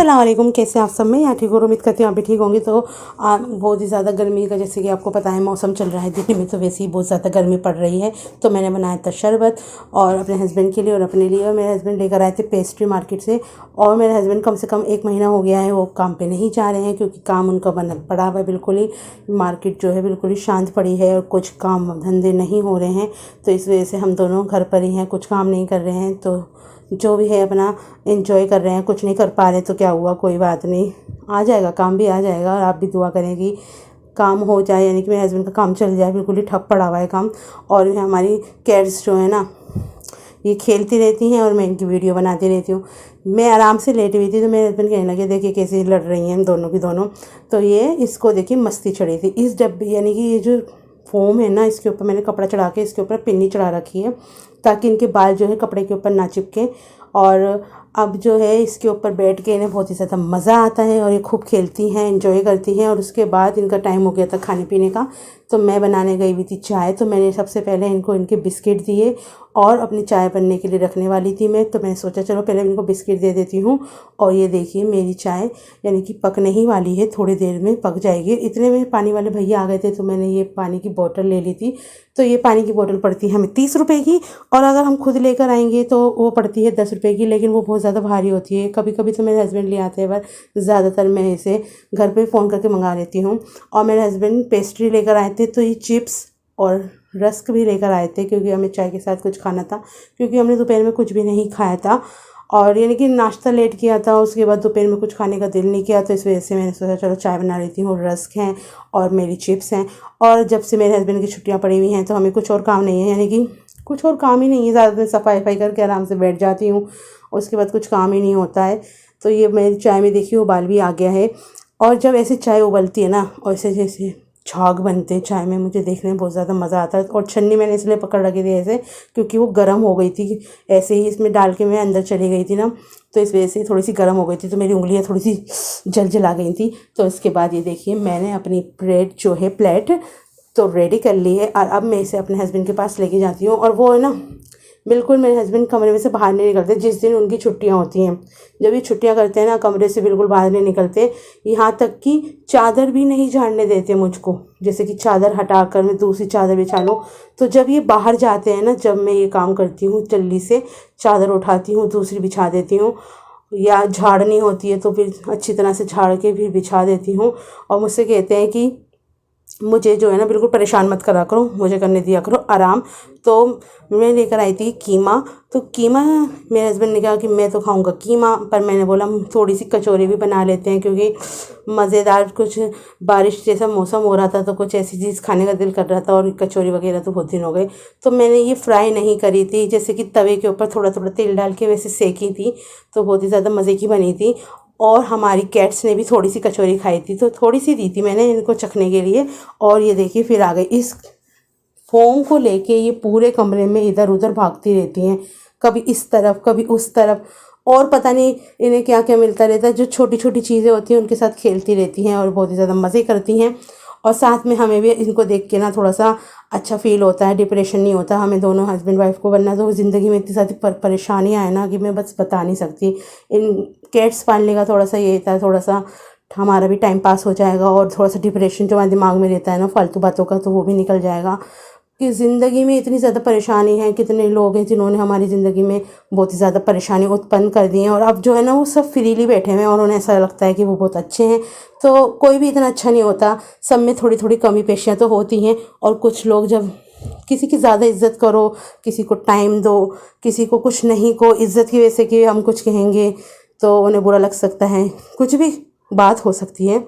अस्सलाम वालेकुम, कैसे आप सब? मैं यहाँ ठीक हूँ, उम्मीद करती हूँ आप भी ठीक होंगे। तो बहुत ही ज़्यादा गर्मी का, जैसे कि आपको पता है, मौसम चल रहा है दिल्ली में, तो वैसे ही बहुत ज़्यादा गर्मी पड़ रही है। तो मैंने बनाया था शरबत और अपने हस्बैंड के लिए और अपने लिए। और मेरे हस्बैंड लेकर आए थे पेस्ट्री मार्केट से। और मेरे हस्बैंड कम से कम 1 महीना हो गया है वो काम पर नहीं जा रहे हैं, क्योंकि काम उनका बना पड़ा हुआ है बिल्कुल ही। मार्केट जो है बिल्कुल ही शांत पड़ी है और कुछ काम धंधे नहीं हो रहे हैं। तो इस वजह से हम दोनों घर पर ही हैं, कुछ काम नहीं कर रहे हैं। तो जो भी है अपना एंजॉय कर रहे हैं। कुछ नहीं कर पा रहे तो क्या हुआ, कोई बात नहीं, आ जाएगा, काम भी आ जाएगा। और आप भी दुआ करें कि काम हो जाए, यानी कि मेरे हस्बैंड का काम चल जाए। बिल्कुल ही ठप पड़ा हुआ है काम। और हमारी कैट्स जो है ना, ये खेलती रहती हैं और मैं इनकी वीडियो बनाती रहती हूँ। मैं आराम से लेटी हुई थी तो मेरे हस्बैंड कहने लगे, देखिए कैसे लड़ रही हैं दोनों की दोनों। तो ये इसको देखिए मस्ती चढ़ी थी इस डब्बे, यानी कि ये जो फोम है ना, इसके ऊपर मैंने कपड़ा चढ़ा के इसके ऊपर पिन्नी चढ़ा रखी है, ताकि इनके बाल जो है कपड़े के ऊपर ना चिपके। और अब जो है इसके ऊपर बैठ के इन्हें बहुत ही ज़्यादा मज़ा आता है और ये खूब खेलती हैं, एंजॉय करती हैं। और उसके बाद इनका टाइम हो गया था खाने पीने का। तो मैं बनाने गई हुई थी चाय। तो मैंने सबसे पहले इनको इनके बिस्किट दिए और अपनी चाय बनने के लिए रखने वाली थी मैं। तो मैंने सोचा चलो पहले इनको बिस्किट दे देती हूँ। और ये देखिए मेरी चाय यानी कि पकने ही वाली है, थोड़ी देर में पक जाएगी। इतने में पानी वाले भैया आ गए थे, तो मैंने ये पानी की बोतल ले ली थी। तो ये पानी की बोतल पड़ती है हमें 30 रुपए की, और अगर हम खुद लेकर आएंगे तो वो पड़ती है 10 रुपए की, लेकिन वो बहुत ज़्यादा भारी होती है। कभी कभी तो मेरे हस्बैंड ले आते हैं, पर ज़्यादातर मैं इसे घर पे फ़ोन करके मंगा लेती हूँ। और मेरे हस्बैंड पेस्ट्री लेकर आए थे, तो ये चिप्स और रस्क भी लेकर आए थे, क्योंकि हमें चाय के साथ कुछ खाना था, क्योंकि हमने दोपहर में कुछ भी नहीं खाया था। और यानी कि नाश्ता लेट किया था, उसके बाद दोपहर में कुछ खाने का दिल नहीं किया। तो इस वजह से मैंने सोचा चलो चाय बना लेती हूँ। रस्क हैं और मेरी चिप्स हैं। और जब से मेरे हस्बैंड की छुट्टियाँ पड़ी हुई हैं तो हमें कुछ और काम नहीं है, यानी कि कुछ और काम ही नहीं है। ज़्यादातर सफाई वफाई करके आराम से बैठ जाती हूँ, उसके बाद कुछ काम ही नहीं होता है। तो ये मेरी चाय में देखिए उबाल भी आ गया है। और जब ऐसे चाय उबलती है ना, और ऐसे जैसे झाग बनते हैं चाय में, मुझे देखने में बहुत ज़्यादा मज़ा आता है। और छन्नी मैंने इसलिए पकड़ रखी थी ऐसे, क्योंकि वो गर्म हो गई थी। ऐसे ही इसमें डाल के मैं अंदर चली गई थी ना, तो इस वजह से थोड़ी सी गर्म हो गई थी, तो मेरी उंगलियां थोड़ी सी जला गई थी। तो इसके बाद ये देखिए मैंने अपनी ब्रेड जो है प्लेट तो रेडी कर ली है। और अब मैं इसे अपने हस्बैंड के पास लेके जाती हूँ। और वो है ना, बिल्कुल मेरे हस्बैंड कमरे में से बाहर नहीं निकलते जिस दिन उनकी छुट्टियां होती हैं। जब ये छुट्टियां करते हैं ना, कमरे से बिल्कुल बाहर नहीं निकलते। यहाँ तक कि चादर भी नहीं झाड़ने देते मुझको, जैसे कि चादर हटाकर मैं दूसरी चादर बिछा लूँ। तो जब ये बाहर जाते हैं ना, जब मैं ये काम करती हूँ, जल्दी से चादर उठाती हूँ, दूसरी बिछा देती हूँ, या झाड़नी होती है तो फिर अच्छी तरह से झाड़ के फिर बिछा देती हूँ। और मुझसे कहते हैं कि मुझे जो है ना बिल्कुल परेशान मत करा करो, मुझे करने दिया करो आराम। तो मैं लेकर आई थी कीमा। तो कीमा मेरे हस्बैंड ने कहा कि मैं तो खाऊंगा कीमा, पर मैंने बोला थोड़ी सी कचौरी भी बना लेते हैं, क्योंकि मज़ेदार कुछ बारिश जैसा मौसम हो रहा था, तो कुछ ऐसी चीज़ खाने का दिल कर रहा था। और कचौरी वगैरह तो बहुत दिन हो गए। तो मैंने ये फ्राई नहीं करी थी, जैसे कि तवे के ऊपर थोड़ा थोड़ा तेल डाल के वैसे सेकी थी, तो बहुत ही ज़्यादा मज़े की बनी थी। और हमारी कैट्स ने भी थोड़ी सी कचौरी खाई थी, तो थोड़ी सी दी थी मैंने इनको चखने के लिए। और ये देखिए फिर आ गई इस फोम को लेके, ये पूरे कमरे में इधर उधर भागती रहती हैं, कभी इस तरफ कभी उस तरफ। और पता नहीं इन्हें क्या क्या मिलता रहता है, जो छोटी छोटी चीज़ें होती हैं उनके साथ खेलती रहती हैं और बहुत ही ज़्यादा मज़े करती हैं। और साथ में हमें भी इनको देख के ना थोड़ा सा अच्छा फील होता है, डिप्रेशन नहीं होता हमें दोनों हस्बैंड वाइफ को। वरना तो ज़िंदगी में इतनी सारी परेशानियाँ हैं ना, कि मैं बस बता नहीं सकती। इन कैट्स पालने का थोड़ा सा ये था, थोड़ा सा हमारा भी टाइम पास हो जाएगा, और थोड़ा सा डिप्रेशन जो हमारे दिमाग में रहता है ना फालतू बातों का, तो वो भी निकल जाएगा। कि ज़िंदगी में इतनी ज़्यादा परेशानी है, कितने लोग हैं जिन्होंने हमारी ज़िंदगी में बहुत ही ज़्यादा परेशानी उत्पन्न कर दी है, और अब जो है ना वो सब फ्रीली बैठे हुए हैं और उन्हें ऐसा लगता है कि वो बहुत अच्छे हैं। तो कोई भी इतना अच्छा नहीं होता, सब में थोड़ी थोड़ी कमी पेशियाँ तो होती हैं। और कुछ लोग जब किसी की ज़्यादा इज्जत करो, किसी को टाइम दो, किसी को कुछ नहीं को इज्जत की वजह से कि हम कुछ कहेंगे तो उन्हें बुरा लग सकता है, कुछ भी बात हो सकती है,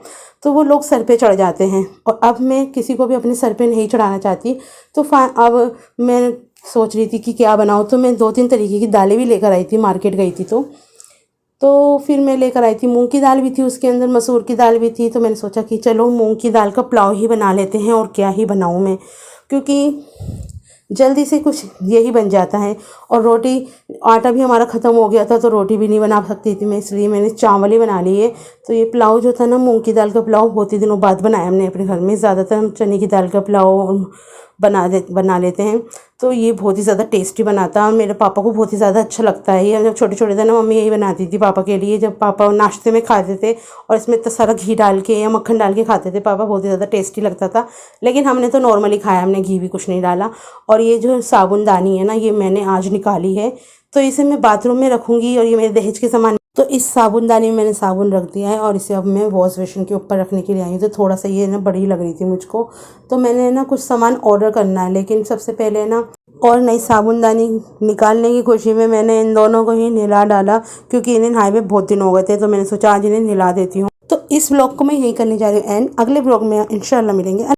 तो वो लोग सर पे चढ़ जाते हैं। और अब मैं किसी को भी अपने सर पे नहीं चढ़ाना चाहती। तो अब मैं सोच रही थी कि क्या बनाऊँ, तो मैं 2-3 तरीके की दालें भी लेकर आई थी, मार्केट गई थी तो फिर मैं लेकर आई थी मूंग की दाल भी थी, उसके अंदर मसूर की दाल भी थी। तो मैंने सोचा कि चलो मूंग की दाल का पुलाव ही बना लेते हैं, और क्या ही बनाऊँ मैं, क्योंकि जल्दी से कुछ यही बन जाता है। और रोटी, आटा भी हमारा ख़त्म हो गया था, तो रोटी भी नहीं बना सकती थी मैं, इसलिए मैंने चावल ही बना लिए। तो ये पुलाव जो था ना, मूंग की दाल का पुलाव, बहुत ही दिनों बाद बनाया हमने अपने घर में। ज़्यादातर हम चने की दाल का पुलाव बना लेते हैं। तो ये बहुत ही ज़्यादा टेस्टी बनाता है और मेरे पापा को बहुत ही ज़्यादा अच्छा लगता है। ये जब छोटे छोटे थे ना, मम्मी यही बनाती थी पापा के लिए, जब पापा नाश्ते में खाते थे और इसमें इतना सारा घी डाल के या मक्खन डाल के खाते थे पापा, बहुत ही ज़्यादा टेस्टी लगता था। लेकिन हमने तो नॉर्मली खाया, हमने घी भी कुछ नहीं डाला। और ये जो साबुनदानी है ना, ये मैंने आज निकाली है, तो इसे मैं बाथरूम में रखूँगी। और ये मेरे दहेज के सामान, तो इस साबुनदानी में मैंने साबुन रख दिया है और इसे अब मैं वॉश बेसिन के ऊपर रखने के लिए आई हूँ। तो थोड़ा सा ये ना बड़ी लग रही थी मुझको, तो मैंने ना कुछ सामान ऑर्डर करना है। लेकिन सबसे पहले ना, और नई साबुनदानी निकालने की खुशी में मैंने इन दोनों को ही नहला डाला, क्योंकि इन्हें नहाए हुए बहुत दिन हो गए थे। तो मैंने सोचा आज इन्हें नहला देती हूँ। तो इस व्लॉग को मैं यही करने जा रही हूँ एंड अगले व्लॉग में इंशाल्लाह मिलेंगे।